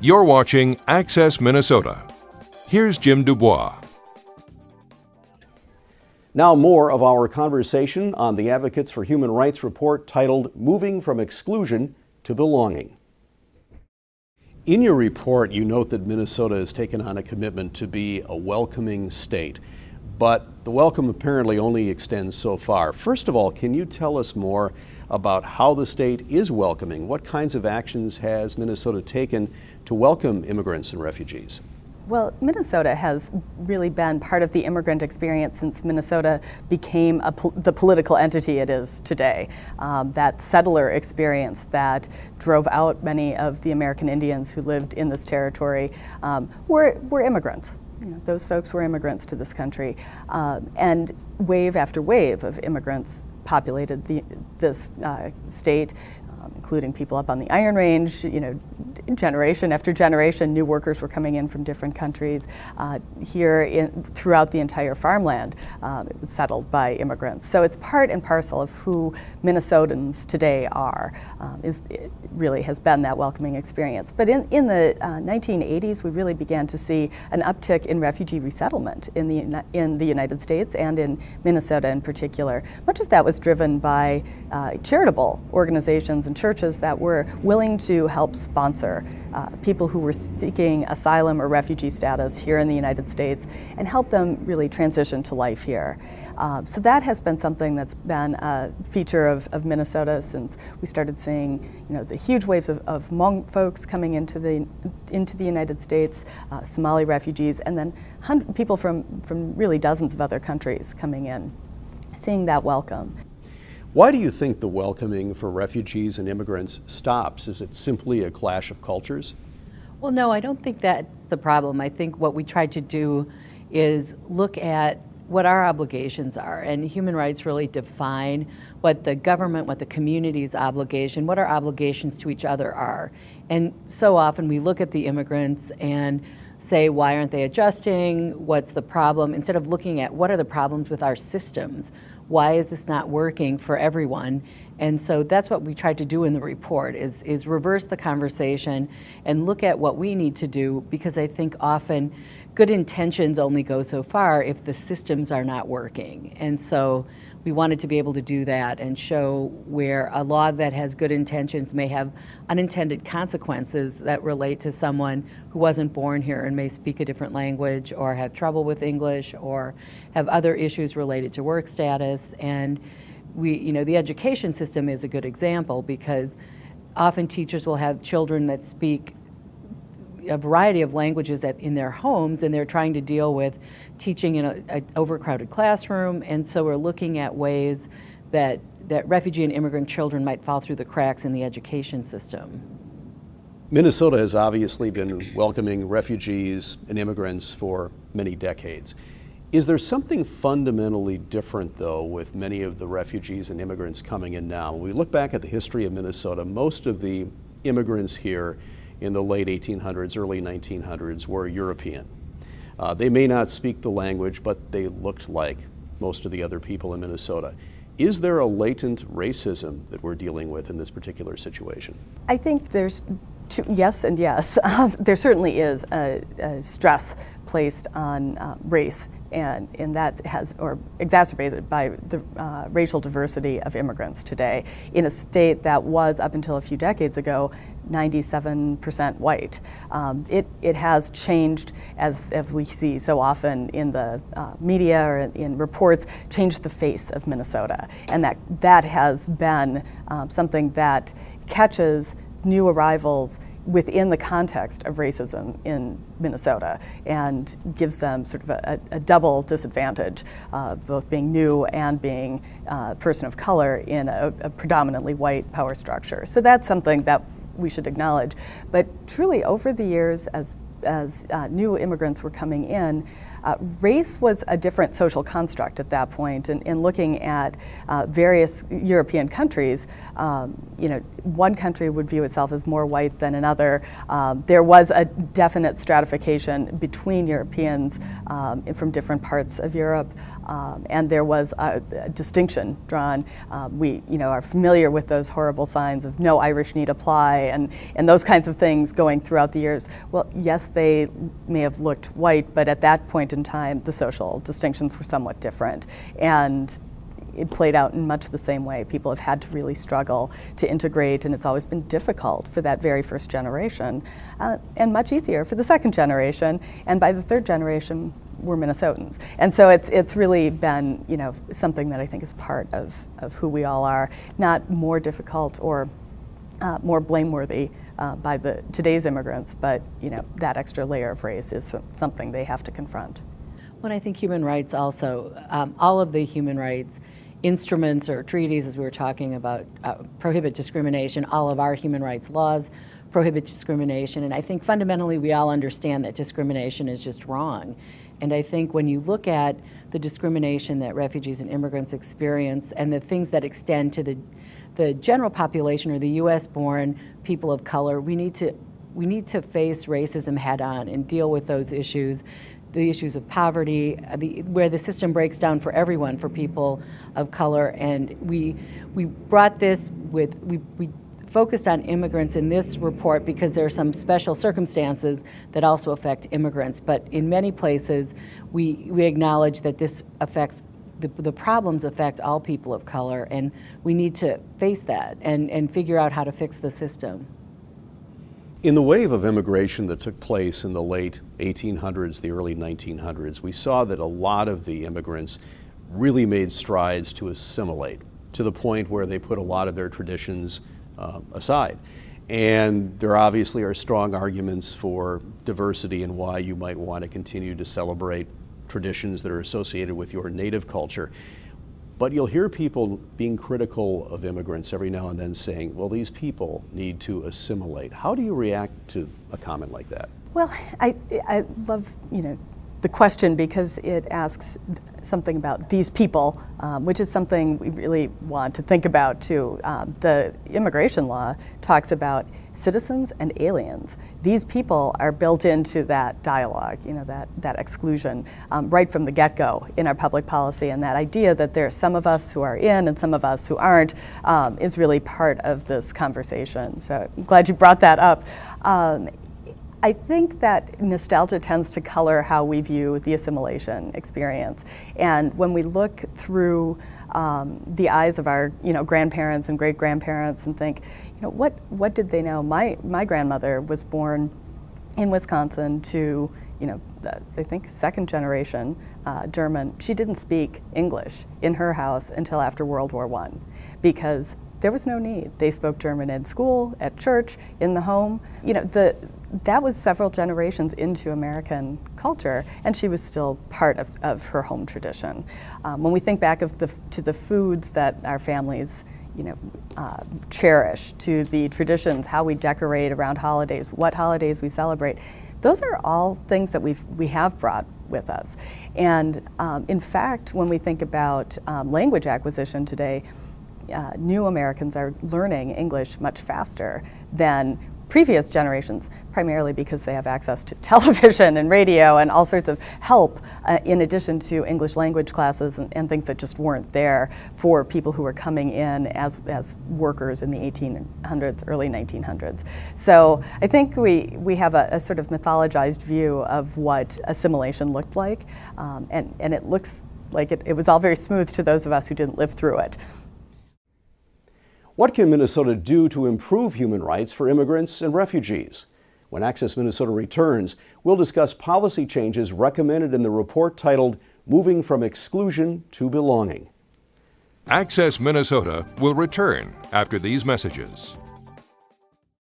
You're watching Access Minnesota. Here's Jim Dubois. Now more of our conversation on the Advocates for Human Rights report titled Moving from Exclusion to Belonging. In your report, you note that Minnesota has taken on a commitment to be a welcoming state, but the welcome apparently only extends so far. First of all, can you tell us more about how the state is welcoming? What kinds of actions has Minnesota taken to welcome immigrants and refugees? Well, Minnesota has really been part of the immigrant experience since Minnesota became the political entity it is today. That settler experience that drove out many of the American Indians who lived in this territory were immigrants. You know, those folks were immigrants to this country. And wave after wave of immigrants populated this state, including people up on the Iron Range. You know, generation after generation, new workers were coming in from different countries. Throughout the entire farmland, it was settled by immigrants. So it's part and parcel of who Minnesotans today are. It really has been that welcoming experience. But in the 1980s, we really began to see an uptick in refugee resettlement in the United States and in Minnesota in particular. Much of that was driven by charitable organizations and churches that were willing to help sponsor people who were seeking asylum or refugee status here in the United States and help them really transition to life here. So that has been something that's been a feature of Minnesota since we started seeing, you know, the huge waves of Hmong folks coming into the United States, Somali refugees, and then people from really dozens of other countries coming in, seeing that welcome. Why do you think the welcoming for refugees and immigrants stops? Is it simply a clash of cultures? Well, no, I don't think that's the problem. I think what we tried to do is look at what our obligations are, and human rights really define what the government, what the community's obligation, what our obligations to each other are. And so often we look at the immigrants and say, why aren't they adjusting? What's the problem? Instead of looking at what are the problems with our systems? Why is this not working for everyone? And so that's what we tried to do in the report, is reverse the conversation and look at what we need to do, because I think often good intentions only go so far if the systems are not working. And so we wanted to be able to do that and show where a law that has good intentions may have unintended consequences that relate to someone who wasn't born here and may speak a different language or have trouble with English or have other issues related to work status. And the education system is a good example, because often teachers will have children that speak a variety of languages in their homes, and they're trying to deal with teaching in an overcrowded classroom. And so we're looking at ways that refugee and immigrant children might fall through the cracks in the education system. Minnesota has obviously been welcoming refugees and immigrants for many decades. Is there something fundamentally different, though, with many of the refugees and immigrants coming in now? When we look back at the history of Minnesota, most of the immigrants here in the late 1800s, early 1900s were European. They may not speak the language, but they looked like most of the other people in Minnesota. Is there a latent racism that we're dealing with in this particular situation? I think there's yes and yes. There certainly is a stress placed on race, and that or exacerbated by the racial diversity of immigrants today in a state that was, up until a few decades ago, 97% white. It has changed, as we see so often in the media or in reports, changed the face of Minnesota, and that has been something that catches new arrivals within the context of racism in Minnesota and gives them sort of a double disadvantage, both being new and being a person of color in a predominantly white power structure. So that's something that we should acknowledge. But truly, over the years, as new immigrants were coming in, Race was a different social construct at that point, and in looking at various European countries, one country would view itself as more white than another. There was a definite stratification between Europeans from different parts of Europe, and there was a distinction drawn. We are familiar with those horrible signs of no Irish need apply and those kinds of things going throughout the years. Well, yes, they may have looked white, but at that point in time, the social distinctions were somewhat different. And it played out in much the same way. People have had to really struggle to integrate, and it's always been difficult for that very first generation, and much easier for the second generation. And by the third generation, we're Minnesotans. And so it's really been, something that I think is part of who we all are, not more difficult or more blameworthy by today's immigrants, but that extra layer of race is something they have to confront. Well, I think human rights also, all of the human rights instruments or treaties, as we were talking about, prohibit discrimination. All of our human rights laws prohibit discrimination. And I think fundamentally we all understand that discrimination is just wrong. And I think when you look at the discrimination that refugees and immigrants experience and the things that extend to the general population or the U.S.-born people of color, we need to face racism head on and deal with those issues. The issues of poverty, where the system breaks down for everyone, for people of color, and we brought this we focused on immigrants in this report because there are some special circumstances that also affect immigrants. But in many places, we acknowledge that this affects the problems affect all people of color, and we need to face that and figure out how to fix the system. In the wave of immigration that took place in the late 1800s, the early 1900s, we saw that a lot of the immigrants really made strides to assimilate to the point where they put a lot of their traditions aside. And there obviously are strong arguments for diversity and why you might want to continue to celebrate traditions that are associated with your native culture. But you'll hear people being critical of immigrants every now and then saying, well, these people need to assimilate. How do you react to a comment like that? Well, I love, the question because it asks something about these people, which is something we really want to think about too. The immigration law talks about citizens and aliens. These people are built into that dialogue, that exclusion right from the get-go in our public policy, and that idea that there are some of us who are in and some of us who aren't is really part of this conversation. So I'm glad you brought that up. I think that nostalgia tends to color how we view the assimilation experience. And when we look through the eyes of our grandparents and great-grandparents and think, what did they know? My grandmother was born in Wisconsin to, I think second generation German. She didn't speak English in her house until after World War I because there was no need. They spoke German in school, at church, in the home. That was several generations into American culture, and she was still part of her home tradition. When we think back to the foods that our families cherish, to the traditions, how we decorate around holidays, what holidays we celebrate, those are all things that we have brought with us. And in fact, when we think about language acquisition today, new Americans are learning English much faster than previous generations, primarily because they have access to television and radio and all sorts of help in addition to English language classes and things that just weren't there for people who were coming in as workers in the 1800s, early 1900s. So I think we have a sort of mythologized view of what assimilation looked like, and it looks like it was all very smooth to those of us who didn't live through it. What can Minnesota do to improve human rights for immigrants and refugees? When Access Minnesota returns, we'll discuss policy changes recommended in the report titled Moving from Exclusion to Belonging. Access Minnesota will return after these messages.